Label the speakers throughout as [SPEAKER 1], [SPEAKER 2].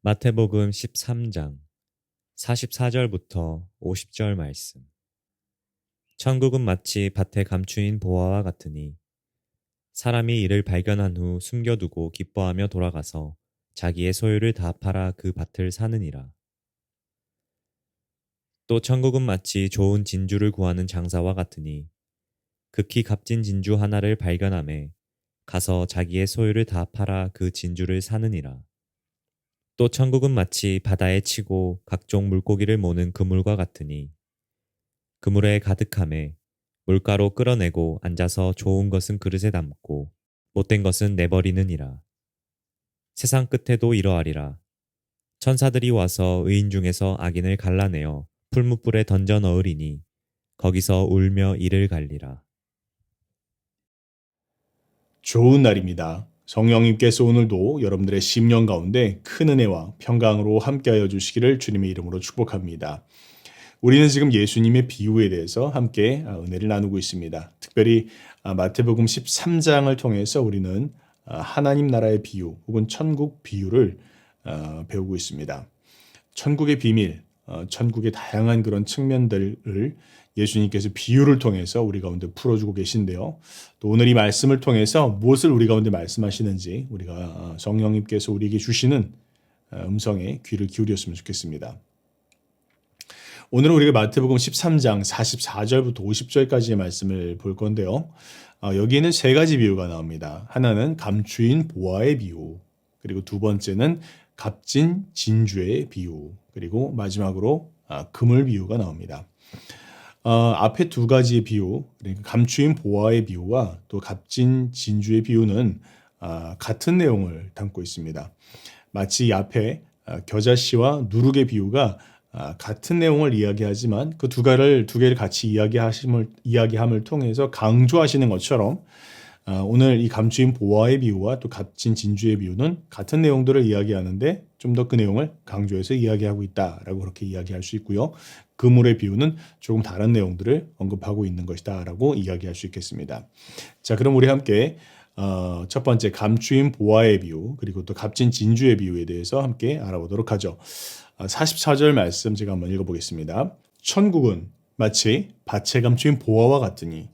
[SPEAKER 1] 마태복음 13장 44절부터 50절 말씀. 천국은 마치 밭에 감추인 보화와 같으니 사람이 이를 발견한 후 숨겨두고 기뻐하며 돌아가서 자기의 소유를 다 팔아 그 밭을 사느니라. 또 천국은 마치 좋은 진주를 구하는 장사와 같으니 극히 값진 진주 하나를 발견하매 가서 자기의 소유를 다 팔아 그 진주를 사느니라. 또 천국은 마치 바다에 치고 각종 물고기를 모는 그물과 같으니 그물에 가득함에 물가로 끌어내고 앉아서 좋은 것은 그릇에 담고 못된 것은 내버리느니라. 세상 끝에도 이러하리라. 천사들이 와서 의인 중에서 악인을 갈라내어 풀무불에 던져 넣으리니 거기서 울며 이를 갈리라.
[SPEAKER 2] 좋은 날입니다. 성령님께서 오늘도 여러분들의 심령 가운데 큰 은혜와 평강으로 함께하여 주시기를 주님의 이름으로 축복합니다. 우리는 지금 예수님의 비유에 대해서 함께 은혜를 나누고 있습니다. 특별히 마태복음 13장을 통해서 우리는 하나님 나라의 비유 혹은 천국 비유를 배우고 있습니다. 천국의 비밀, 천국의 다양한 그런 측면들을 예수님께서 비유를 통해서 우리 가운데 풀어주고 계신데요. 또 오늘 이 말씀을 통해서 무엇을 우리 가운데 말씀하시는지 우리가 성령님께서 우리에게 주시는 음성에 귀를 기울였으면 좋겠습니다. 오늘은 우리가 마태복음 13장 44절부터 50절까지의 말씀을 볼 건데요. 여기에는 세 가지 비유가 나옵니다. 하나는 감추인 보화의 비유, 그리고 두 번째는 값진 진주의 비유, 그리고 마지막으로 그물 비유가 나옵니다. 앞에 두 가지의 비유, 그러니까 감추인 보화의 비유와 또 값진 진주의 비유는 같은 내용을 담고 있습니다. 마치 앞에 겨자씨와 누룩의 비유가 같은 내용을 이야기하지만 그 두 개를 같이 이야기함을 통해서 강조하시는 것처럼 오늘 이 감추인 보화의 비유와 또 값진 진주의 비유는 같은 내용들을 이야기하는데 좀 더 그 내용을 강조해서 이야기하고 있다라고 그렇게 이야기할 수 있고요. 그물의 비유는 조금 다른 내용들을 언급하고 있는 것이다라고 이야기할 수 있겠습니다. 자, 그럼 우리 함께 첫 번째 감추인 보화의 비유 그리고 또 값진 진주의 비유에 대해서 함께 알아보도록 하죠. 44절 말씀 제가 한번 읽어보겠습니다. 천국은 마치 밭에 감추인 보화와 같으니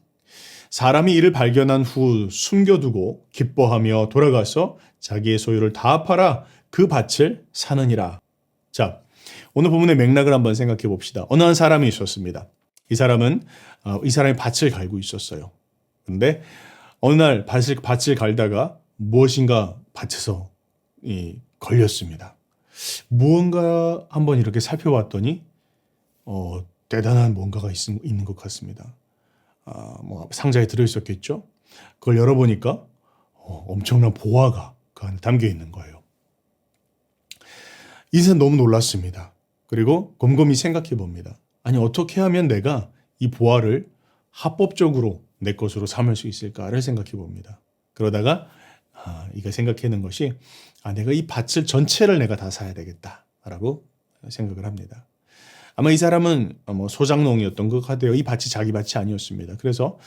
[SPEAKER 2] 사람이 이를 발견한 후 숨겨두고 기뻐하며 돌아가서 자기의 소유를 다 팔아 그 밭을 사느니라. 자, 오늘 본문의 맥락을 한번 생각해 봅시다. 어느 한 사람이 있었습니다. 이 사람이 밭을 갈고 있었어요. 그런데 어느 날 밭을 갈다가 무엇인가 밭에서 걸렸습니다. 무언가 한번 이렇게 살펴봤더니 대단한 뭔가가 있는 것 같습니다. 상자에 들어있었겠죠. 그걸 열어보니까 엄청난 보화가 그 안에 담겨 있는 거예요. 이제 너무 놀랐습니다. 그리고 곰곰이 생각해 봅니다. 아니 어떻게 하면 내가 이 보화를 합법적으로 내 것으로 삼을 수 있을까를 생각해 봅니다. 그러다가 이가 생각하는 것이 내가 이 밭을 전체를 내가 다 사야 되겠다라고 생각을 합니다. 아마 이 사람은 소장농이었던 것 같아요. 이 밭이 자기 밭이 아니었습니다. 그래서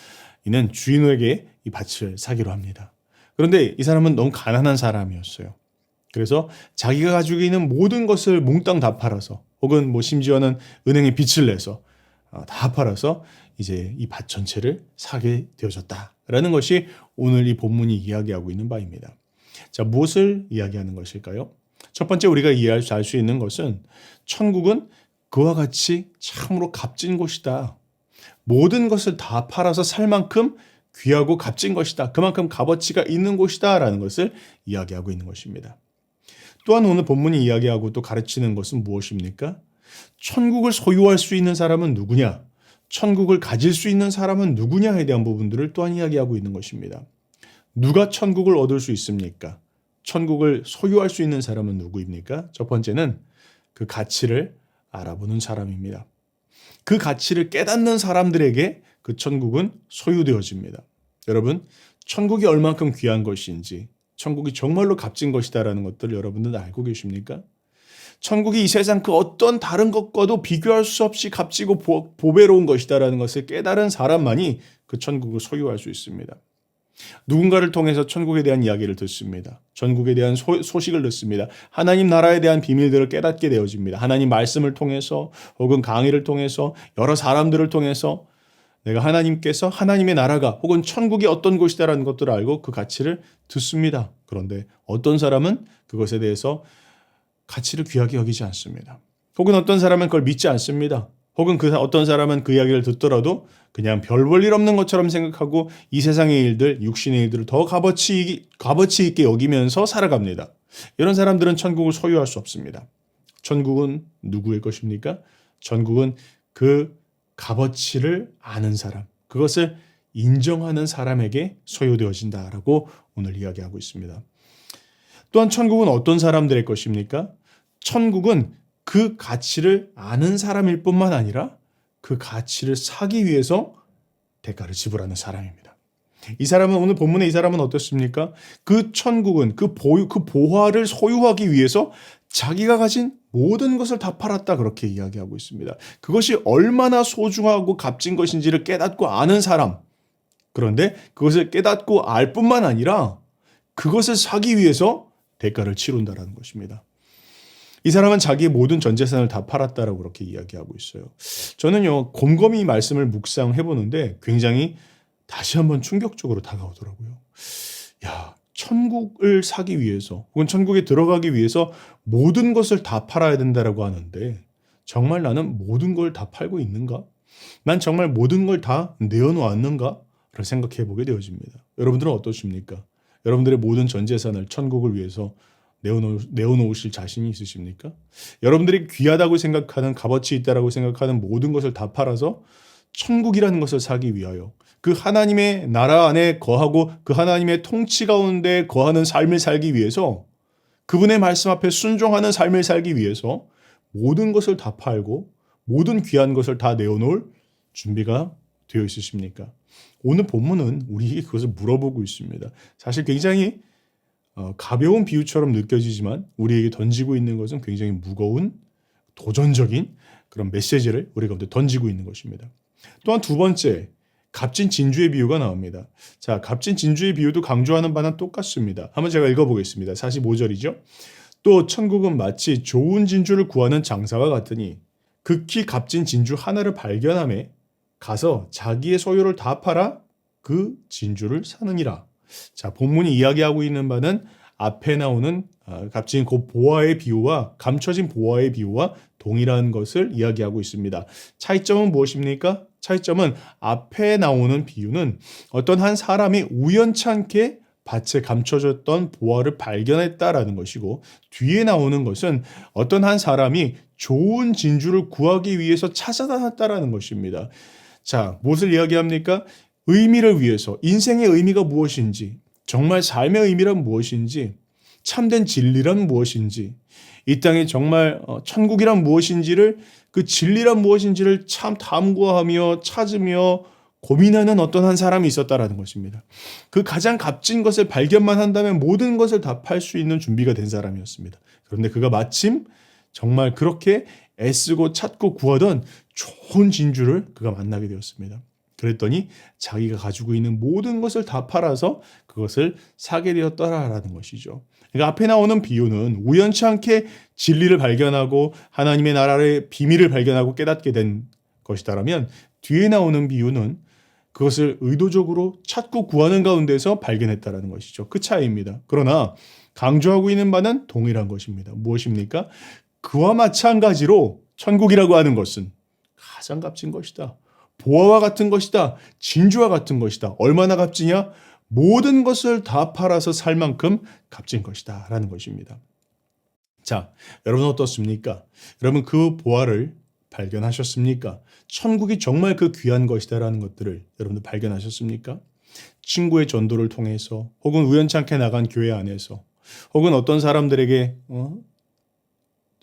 [SPEAKER 2] 이는 주인에게 이 밭을 사기로 합니다. 그런데 이 사람은 너무 가난한 사람이었어요. 그래서 자기가 가지고 있는 모든 것을 몽땅 다 팔아서 혹은 심지어는 은행에 빚을 내서 다 팔아서 이제 이 밭 전체를 사게 되어졌다라는 것이 오늘 이 본문이 이야기하고 있는 바입니다. 자, 무엇을 이야기하는 것일까요? 첫 번째 우리가 이해할 수 있는 것은 천국은 그와 같이 참으로 값진 곳이다. 모든 것을 다 팔아서 살 만큼 귀하고 값진 것이다. 그만큼 값어치가 있는 곳이다 라는 것을 이야기하고 있는 것입니다. 또한 오늘 본문이 이야기하고 또 가르치는 것은 무엇입니까? 천국을 소유할 수 있는 사람은 누구냐? 천국을 가질 수 있는 사람은 누구냐에 대한 부분들을 또한 이야기하고 있는 것입니다. 누가 천국을 얻을 수 있습니까? 천국을 소유할 수 있는 사람은 누구입니까? 첫 번째는 그 가치를 알아보는 사람입니다. 그 가치를 깨닫는 사람들에게 그 천국은 소유되어집니다. 여러분, 천국이 얼만큼 귀한 것인지, 천국이 정말로 값진 것이다라는 것들을 여러분들 알고 계십니까? 천국이 이 세상 그 어떤 다른 것과도 비교할 수 없이 값지고 보배로운 것이다라는 것을 깨달은 사람만이 그 천국을 소유할 수 있습니다. 누군가를 통해서 천국에 대한 이야기를 듣습니다. 천국에 대한 소식을 듣습니다. 하나님 나라에 대한 비밀들을 깨닫게 되어집니다. 하나님 말씀을 통해서 혹은 강의를 통해서 여러 사람들을 통해서 내가 하나님께서 하나님의 나라가 혹은 천국이 어떤 곳이다라는 것들을 알고 그 가치를 듣습니다. 그런데 어떤 사람은 그것에 대해서 가치를 귀하게 여기지 않습니다. 혹은 어떤 사람은 그걸 믿지 않습니다. 혹은 어떤 사람은 그 이야기를 듣더라도 그냥 별 볼 일 없는 것처럼 생각하고 이 세상의 일들, 육신의 일들을 더 값어치 있게 여기면서 살아갑니다. 이런 사람들은 천국을 소유할 수 없습니다. 천국은 누구의 것입니까? 천국은 그 값어치를 아는 사람, 그것을 인정하는 사람에게 소유되어진다라고 오늘 이야기하고 있습니다. 또한 천국은 어떤 사람들의 것입니까? 천국은 그 가치를 아는 사람일 뿐만 아니라 그 가치를 사기 위해서 대가를 지불하는 사람입니다. 이 사람은 오늘 본문의 이 사람은 어떻습니까? 그 천국은 그 보화를 소유하기 위해서 자기가 가진 모든 것을 다 팔았다 그렇게 이야기하고 있습니다. 그것이 얼마나 소중하고 값진 것인지를 깨닫고 아는 사람. 그런데 그것을 깨닫고 알 뿐만 아니라 그것을 사기 위해서 대가를 치른다라는 것입니다. 이 사람은 자기의 모든 전 재산을 다 팔았다라고 그렇게 이야기하고 있어요. 저는요, 곰곰이 말씀을 묵상해 보는데 굉장히 다시 한번 충격적으로 다가오더라고요. 야, 천국을 사기 위해서 혹은 천국에 들어가기 위해서 모든 것을 다 팔아야 된다라고 하는데 정말 나는 모든 걸 다 팔고 있는가? 난 정말 모든 걸 다 내어놓았는가? 를 생각해 보게 되어집니다. 여러분들은 어떠십니까? 여러분들의 모든 전 재산을 천국을 위해서 내어놓으실 자신이 있으십니까? 여러분들이 귀하다고 생각하는 값어치 있다라고 생각하는 모든 것을 다 팔아서 천국이라는 것을 사기 위하여 그 하나님의 나라 안에 거하고 그 하나님의 통치 가운데 거하는 삶을 살기 위해서 그분의 말씀 앞에 순종하는 삶을 살기 위해서 모든 것을 다 팔고 모든 귀한 것을 다 내어놓을 준비가 되어 있으십니까? 오늘 본문은 우리에게 그것을 물어보고 있습니다. 사실 굉장히 가벼운 비유처럼 느껴지지만 우리에게 던지고 있는 것은 굉장히 무거운 도전적인 그런 메시지를 우리 가운데 던지고 있는 것입니다. 또한 두 번째, 값진 진주의 비유가 나옵니다. 자, 값진 진주의 비유도 강조하는 바는 똑같습니다. 한번 제가 읽어보겠습니다. 45절이죠. 또 천국은 마치 좋은 진주를 구하는 장사와 같으니 극히 값진 진주 하나를 발견하매 가서 자기의 소유를 다 팔아 그 진주를 사느니라. 자, 본문이 이야기하고 있는 바는 앞에 나오는 값진 그 보화의 비유와 감춰진 보화의 비유와 동일한 것을 이야기하고 있습니다. 차이점은 무엇입니까? 차이점은 앞에 나오는 비유는 어떤 한 사람이 우연찮게 밭에 감춰졌던 보화를 발견했다라는 것이고 뒤에 나오는 것은 어떤 한 사람이 좋은 진주를 구하기 위해서 찾아다녔다라는 것입니다. 자, 무엇을 이야기합니까? 의미를 위해서 인생의 의미가 무엇인지 정말 삶의 의미란 무엇인지 참된 진리란 무엇인지 이 땅에 정말 천국이란 무엇인지를 그 진리란 무엇인지를 참 탐구하며 찾으며 고민하는 어떤 한 사람이 있었다라는 것입니다. 그 가장 값진 것을 발견만 한다면 모든 것을 다 팔 수 있는 준비가 된 사람이었습니다. 그런데 그가 마침 정말 그렇게 애쓰고 찾고 구하던 좋은 진주를 그가 만나게 되었습니다. 그랬더니 자기가 가지고 있는 모든 것을 다 팔아서 그것을 사게 되었더라라는 것이죠. 그러니까 앞에 나오는 비유는 우연치 않게 진리를 발견하고 하나님의 나라의 비밀을 발견하고 깨닫게 된 것이다라면 뒤에 나오는 비유는 그것을 의도적으로 찾고 구하는 가운데서 발견했다라는 것이죠. 그 차이입니다. 그러나 강조하고 있는 바는 동일한 것입니다. 무엇입니까? 그와 마찬가지로 천국이라고 하는 것은 가장 값진 것이다. 보화와 같은 것이다. 진주와 같은 것이다. 얼마나 값지냐? 모든 것을 다 팔아서 살 만큼 값진 것이다 라는 것입니다. 자, 여러분 어떻습니까? 여러분 그 보화를 발견하셨습니까? 천국이 정말 그 귀한 것이다라는 것들을 여러분들 발견하셨습니까? 친구의 전도를 통해서 혹은 우연찮게 나간 교회 안에서 혹은 어떤 사람들에게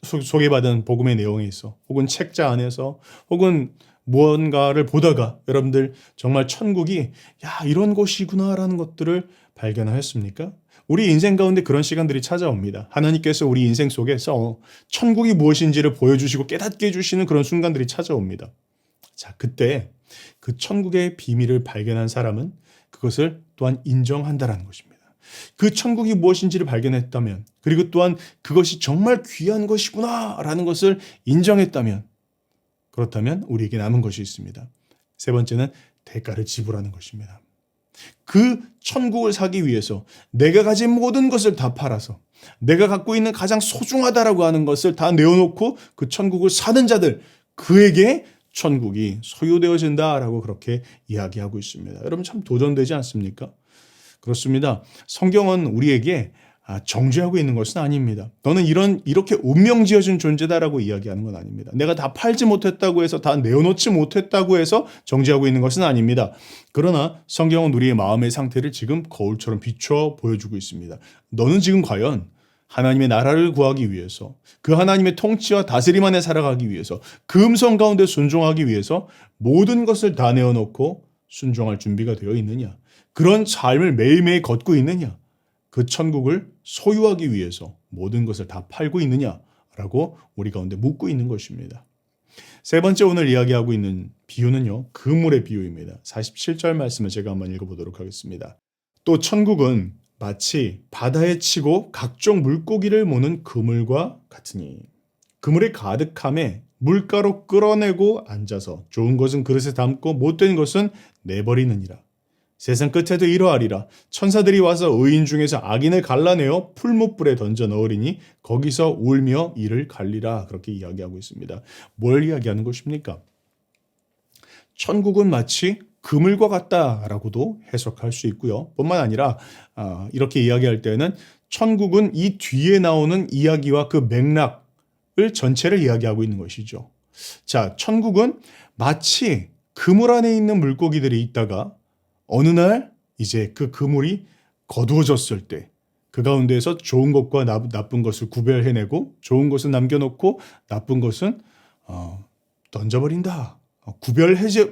[SPEAKER 2] 소개받은 복음의 내용에 있어 혹은 책자 안에서 혹은 무언가를 보다가 여러분들 정말 천국이 야 이런 곳이구나라는 것들을 발견하였습니까? 우리 인생 가운데 그런 시간들이 찾아옵니다. 하나님께서 우리 인생 속에서 천국이 무엇인지를 보여주시고 깨닫게 해주시는 그런 순간들이 찾아옵니다. 자, 그때 그 천국의 비밀을 발견한 사람은 그것을 또한 인정한다라는 것입니다. 그 천국이 무엇인지를 발견했다면, 그리고 또한 그것이 정말 귀한 것이구나라는 것을 인정했다면, 그렇다면 우리에게 남은 것이 있습니다. 세 번째는 대가를 지불하는 것입니다. 그 천국을 사기 위해서 내가 가진 모든 것을 다 팔아서 내가 갖고 있는 가장 소중하다라고 하는 것을 다 내어놓고 그 천국을 사는 자들, 그에게 천국이 소유되어진다라고 그렇게 이야기하고 있습니다. 여러분 참 도전되지 않습니까? 그렇습니다. 성경은 우리에게 정죄하고 있는 것은 아닙니다. 너는 이렇게 운명지어준 존재다라고 이야기하는 건 아닙니다. 내가 다 팔지 못했다고 해서, 다 내어놓지 못했다고 해서 정죄하고 있는 것은 아닙니다. 그러나 성경은 우리의 마음의 상태를 지금 거울처럼 비춰 보여주고 있습니다. 너는 지금 과연 하나님의 나라를 구하기 위해서, 그 하나님의 통치와 다스림 안에 살아가기 위해서, 그 음성 가운데 순종하기 위해서 모든 것을 다 내어놓고 순종할 준비가 되어 있느냐? 그런 삶을 매일매일 걷고 있느냐? 그 천국을 소유하기 위해서 모든 것을 다 팔고 있느냐라고 우리 가운데 묻고 있는 것입니다. 세 번째 오늘 이야기하고 있는 비유는요, 그물의 비유입니다. 47절 말씀을 제가 한번 읽어보도록 하겠습니다. 또 천국은 마치 바다에 치고 각종 물고기를 모는 그물과 같으니, 그물이 가득함에 물가로 끌어내고 앉아서 좋은 것은 그릇에 담고 못된 것은 내버리느니라. 세상 끝에도 이러하리라. 천사들이 와서 의인 중에서 악인을 갈라내어 풀무불에 던져 넣으리니 거기서 울며 이를 갈리라. 그렇게 이야기하고 있습니다. 뭘 이야기하는 것입니까? 천국은 마치 그물과 같다라고도 해석할 수 있고요. 뿐만 아니라 이렇게 이야기할 때는 천국은 이 뒤에 나오는 이야기와 그 맥락을 전체를 이야기하고 있는 것이죠. 자, 천국은 마치 그물 안에 있는 물고기들이 있다가 어느 날 이제 그 그물이 거두어졌을 때 그 가운데에서 좋은 것과 나쁜 것을 구별해내고, 좋은 것은 남겨놓고 나쁜 것은 던져버린다.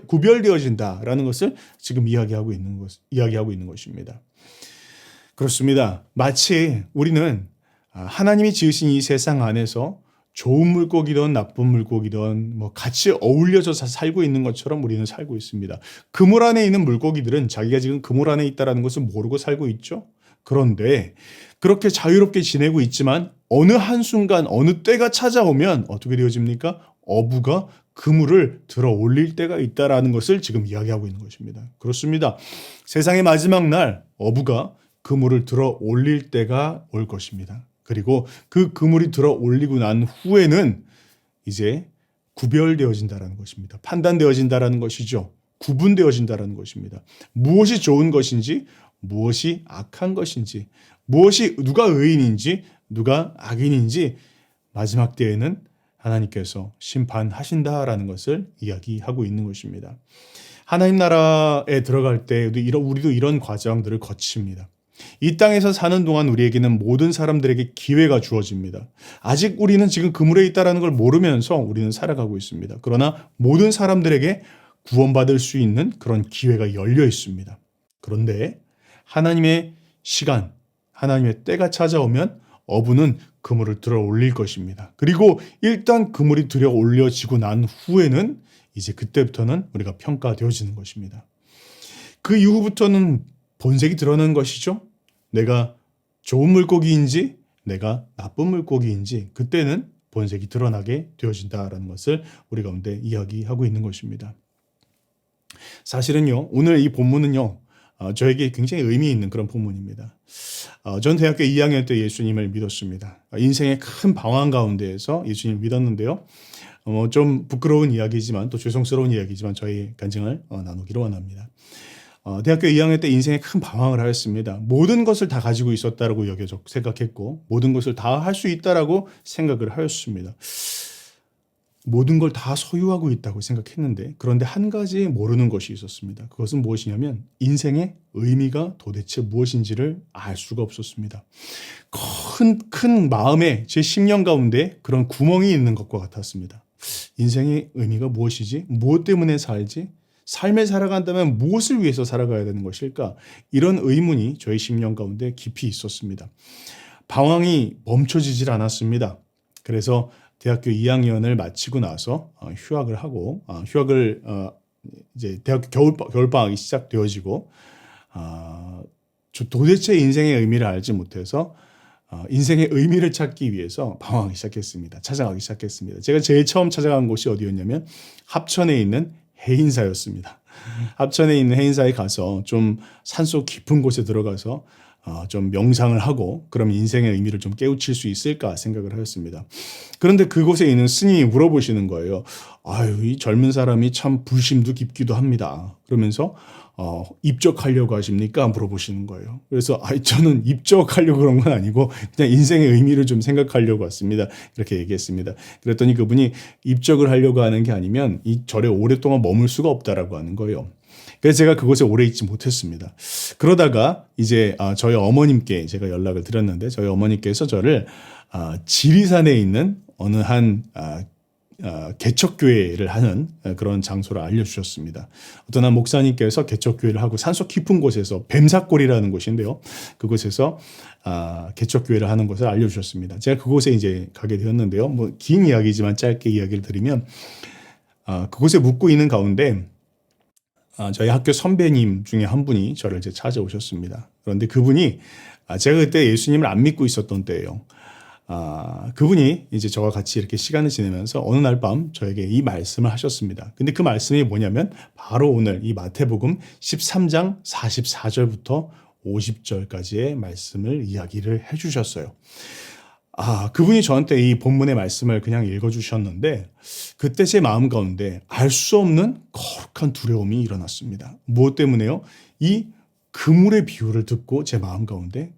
[SPEAKER 2] 구별되어진다라는 것을 지금 이야기하고 있는 것입니다. 그렇습니다. 마치 우리는 하나님이 지으신 이 세상 안에서 좋은 물고기든 나쁜 물고기든 같이 어울려서 살고 있는 것처럼 우리는 살고 있습니다. 그물 안에 있는 물고기들은 자기가 지금 그물 안에 있다는 것을 모르고 살고 있죠. 그런데 그렇게 자유롭게 지내고 있지만 어느 한순간 어느 때가 찾아오면 어떻게 되어집니까? 어부가 그물을 들어 올릴 때가 있다라는 것을 지금 이야기하고 있는 것입니다. 그렇습니다. 세상의 마지막 날 어부가 그물을 들어 올릴 때가 올 것입니다. 그리고 그 그물이 들어 올리고 난 후에는 이제 구별되어진다라는 것입니다. 판단되어진다라는 것이죠. 구분되어진다라는 것입니다. 무엇이 좋은 것인지, 무엇이 악한 것인지, 무엇이 누가 의인인지, 누가 악인인지 마지막 때에는 하나님께서 심판하신다라는 것을 이야기하고 있는 것입니다. 하나님 나라에 들어갈 때 우리도 이런 과정들을 거칩니다. 이 땅에서 사는 동안 우리에게는 모든 사람들에게 기회가 주어집니다. 아직 우리는 지금 그물에 있다는 걸 모르면서 우리는 살아가고 있습니다. 그러나 모든 사람들에게 구원받을 수 있는 그런 기회가 열려 있습니다. 그런데 하나님의 시간, 하나님의 때가 찾아오면 어부는 그물을 들어 올릴 것입니다. 그리고 일단 그물이 들어 올려지고 난 후에는 이제 그때부터는 우리가 평가되어지는 것입니다. 그 이후부터는 본색이 드러나는 것이죠. 내가 좋은 물고기인지 내가 나쁜 물고기인지 그때는 본색이 드러나게 되어진다라는 것을 우리 가운데 이야기하고 있는 것입니다. 사실은요, 오늘 이 본문은요, 저에게 굉장히 의미 있는 그런 본문입니다. 전 대학교 2학년 때 예수님을 믿었습니다. 인생의 큰 방황 가운데에서 예수님을 믿었는데요. 좀 부끄러운 이야기지만 또 죄송스러운 이야기지만 저희 간증을 나누기로 원합니다. 대학교 2학년 때 인생에 큰 방황을 하였습니다. 모든 것을 다 가지고 있었다라고 생각했고 모든 것을 다 할 수 있다라고 생각을 하였습니다. 모든 걸 다 소유하고 있다고 생각했는데 그런데 한 가지 모르는 것이 있었습니다. 그것은 무엇이냐면 인생의 의미가 도대체 무엇인지를 알 수가 없었습니다. 큰 마음에 제 심령 가운데 그런 구멍이 있는 것과 같았습니다. 인생의 의미가 무엇이지? 무엇 때문에 살지? 삶을 살아간다면 무엇을 위해서 살아가야 되는 것일까? 이런 의문이 저의 심령 가운데 깊이 있었습니다. 방황이 멈춰지질 않았습니다. 그래서 대학교 2학년을 마치고 나서 휴학을 하고 이제 대학교 겨울방학이 시작되어지고 도대체 인생의 의미를 알지 못해서 인생의 의미를 찾기 위해서 방황하기 시작했습니다. 찾아가기 시작했습니다. 제가 제일 처음 찾아간 곳이 어디였냐면 합천에 있는 해인사였습니다. 합천에 있는 해인사에 가서 좀 산속 깊은 곳에 들어가서 좀 명상을 하고 그럼 인생의 의미를 좀 깨우칠 수 있을까 생각을 하였습니다. 그런데 그곳에 있는 스님이 물어보시는 거예요. 아유, 이 젊은 사람이 참 불심도 깊기도 합니다. 그러면서 입적하려고 하십니까? 물어보시는 거예요. 그래서 저는 입적하려고 그런 건 아니고 그냥 인생의 의미를 좀 생각하려고 왔습니다. 이렇게 얘기했습니다. 그랬더니 그분이 입적을 하려고 하는 게 아니면 이 절에 오랫동안 머물 수가 없다라고 하는 거예요. 그래서 제가 그곳에 오래 있지 못했습니다. 그러다가 이제 저희 어머님께 제가 연락을 드렸는데 저희 어머니께서 저를 지리산에 있는 어느 한 개척교회를 하는 그런 장소를 알려주셨습니다. 어떤 한 목사님께서 개척교회를 하고 산속 깊은 곳에서 뱀사골이라는 곳인데요. 그곳에서 개척교회를 하는 것을 알려주셨습니다. 제가 그곳에 이제 가게 되었는데요. 뭐 긴 이야기지만 짧게 이야기를 드리면 그곳에 묵고 있는 가운데 저희 학교 선배님 중에 한 분이 저를 이제 찾아오셨습니다. 그런데 그분이 제가 그때 예수님을 안 믿고 있었던 때예요. 그분이 이제 저와 같이 이렇게 시간을 지내면서 어느 날 밤 저에게 이 말씀을 하셨습니다. 근데 그 말씀이 뭐냐면 바로 오늘 이 마태복음 13장 44절부터 50절까지의 말씀을 이야기를 해주셨어요. 그분이 저한테 이 본문의 말씀을 그냥 읽어주셨는데 그때 제 마음 가운데 알 수 없는 거룩한 두려움이 일어났습니다. 무엇 때문에요? 이 그물의 비유를 듣고 제 마음 가운데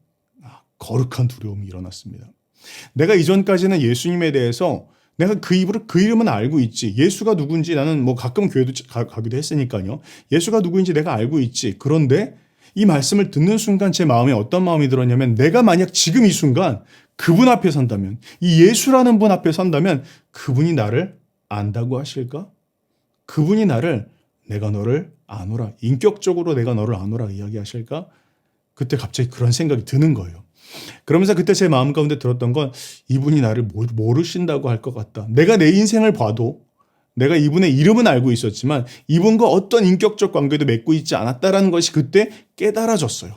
[SPEAKER 2] 거룩한 두려움이 일어났습니다. 내가 이전까지는 예수님에 대해서 내가 그 이름은 알고 있지. 예수가 누군지 나는 뭐 가끔 교회도 가기도 했으니까요. 예수가 누구인지 내가 알고 있지. 그런데 이 말씀을 듣는 순간 제 마음에 어떤 마음이 들었냐면 내가 만약 지금 이 순간 그분 앞에 선다면 이 예수라는 분 앞에 선다면 그분이 나를 안다고 하실까? 그분이 나를 내가 너를 아노라. 인격적으로 내가 너를 아노라 이야기하실까? 그때 갑자기 그런 생각이 드는 거예요. 그러면서 그때 제 마음 가운데 들었던 건 이분이 나를 모르신다고 할 것 같다. 내가 내 인생을 봐도 내가 이분의 이름은 알고 있었지만 이분과 어떤 인격적 관계도 맺고 있지 않았다라는 것이 그때 깨달아졌어요.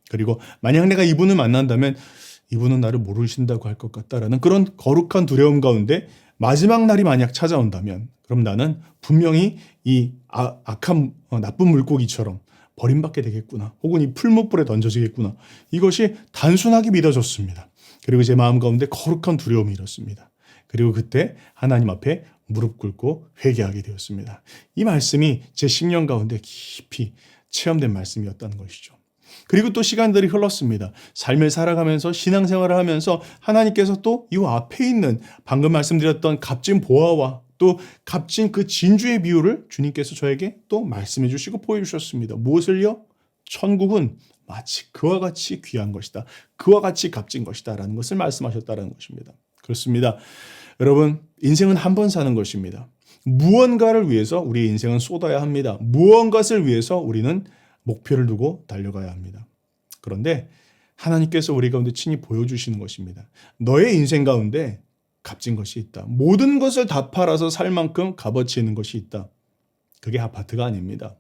[SPEAKER 2] 그리고 만약 내가 이분을 만난다면 이분은 나를 모르신다고 할 것 같다라는 그런 거룩한 두려움 가운데 마지막 날이 만약 찾아온다면 그럼 나는 분명히 이 악한 나쁜 물고기처럼 버림받게 되겠구나. 혹은 이 풀무불에 던져지겠구나. 이것이 단순하게 믿어졌습니다. 그리고 제 마음 가운데 거룩한 두려움이 일었습니다. 그리고 그때 하나님 앞에 무릎 꿇고 회개하게 되었습니다. 이 말씀이 제 심령 가운데 깊이 체험된 말씀이었다는 것이죠. 그리고 또 시간들이 흘렀습니다. 삶을 살아가면서 신앙생활을 하면서 하나님께서 또 이 앞에 있는 방금 말씀드렸던 값진 보화와 또 값진 그 진주의 비유를 주님께서 저에게 또 말씀해 주시고 보여주셨습니다. 무엇을요? 천국은 마치 그와 같이 귀한 것이다. 그와 같이 값진 것이다. 라는 것을 말씀하셨다는 것입니다. 그렇습니다. 여러분, 인생은 한 번 사는 것입니다. 무언가를 위해서 우리의 인생은 쏟아야 합니다. 무언가를 위해서 우리는 목표를 두고 달려가야 합니다. 그런데 하나님께서 우리 가운데 친히 보여주시는 것입니다. 너의 인생 가운데 값진 것이 있다. 모든 것을 다 팔아서 살 만큼 값어치 있는 것이 있다. 그게 아파트가 아닙니다.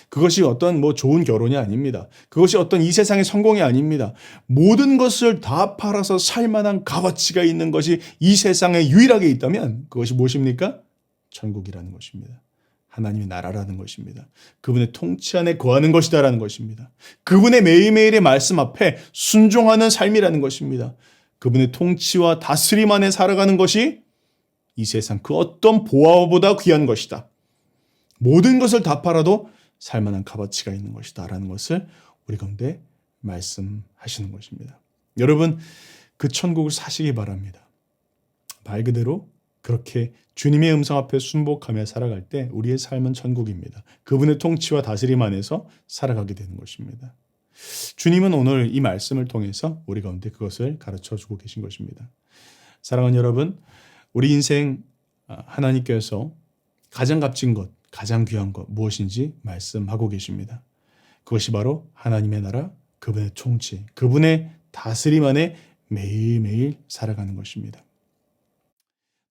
[SPEAKER 2] 그것이 어떤 좋은 결혼이 아닙니다. 그것이 어떤 이 세상의 성공이 아닙니다. 모든 것을 다 팔아서 살 만한 값어치가 있는 것이 이 세상에 유일하게 있다면 그것이 무엇입니까? 천국이라는 것입니다. 하나님의 나라라는 것입니다. 그분의 통치 안에 거하는 것이다라는 것입니다. 그분의 매일매일의 말씀 앞에 순종하는 삶이라는 것입니다. 그분의 통치와 다스림 안에 살아가는 것이 이 세상 그 어떤 보화보다 귀한 것이다. 모든 것을 다 팔아도 살만한 값어치가 있는 것이다 라는 것을 우리 가운데 말씀하시는 것입니다. 여러분, 그 천국을 사시기 바랍니다. 말 그대로 그렇게 주님의 음성 앞에 순복하며 살아갈 때 우리의 삶은 천국입니다. 그분의 통치와 다스림 안에서 살아가게 되는 것입니다. 주님은 오늘 이 말씀을 통해서 우리 가운데 그것을 가르쳐주고 계신 것입니다. 사랑하는 여러분, 우리 인생 하나님께서 가장 값진 것, 가장 귀한 것 무엇인지 말씀하고 계십니다. 그것이 바로 하나님의 나라, 그분의 통치, 그분의 다스림 안에 매일매일 살아가는 것입니다.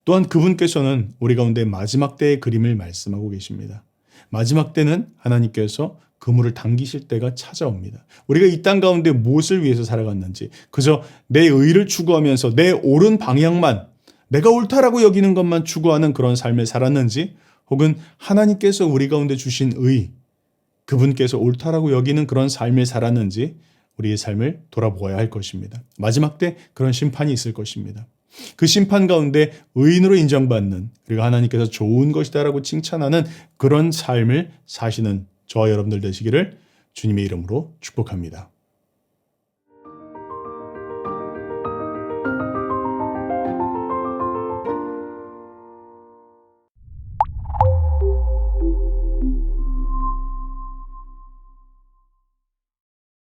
[SPEAKER 2] 또한 그분께서는 우리 가운데 마지막 때의 그림을 말씀하고 계십니다. 마지막 때는 하나님께서 그물을 당기실 때가 찾아옵니다. 우리가 이 땅 가운데 무엇을 위해서 살아갔는지, 그저 내 의를 추구하면서 내 옳은 방향만, 내가 옳다라고 여기는 것만 추구하는 그런 삶을 살았는지, 혹은 하나님께서 우리 가운데 주신 의, 그분께서 옳다라고 여기는 그런 삶을 살았는지 우리의 삶을 돌아보아야 할 것입니다. 마지막 때 그런 심판이 있을 것입니다. 그 심판 가운데 의인으로 인정받는, 그리고 하나님께서 좋은 것이다라고 칭찬하는 그런 삶을 사시는 저와 여러분들 되시기를 주님의 이름으로 축복합니다.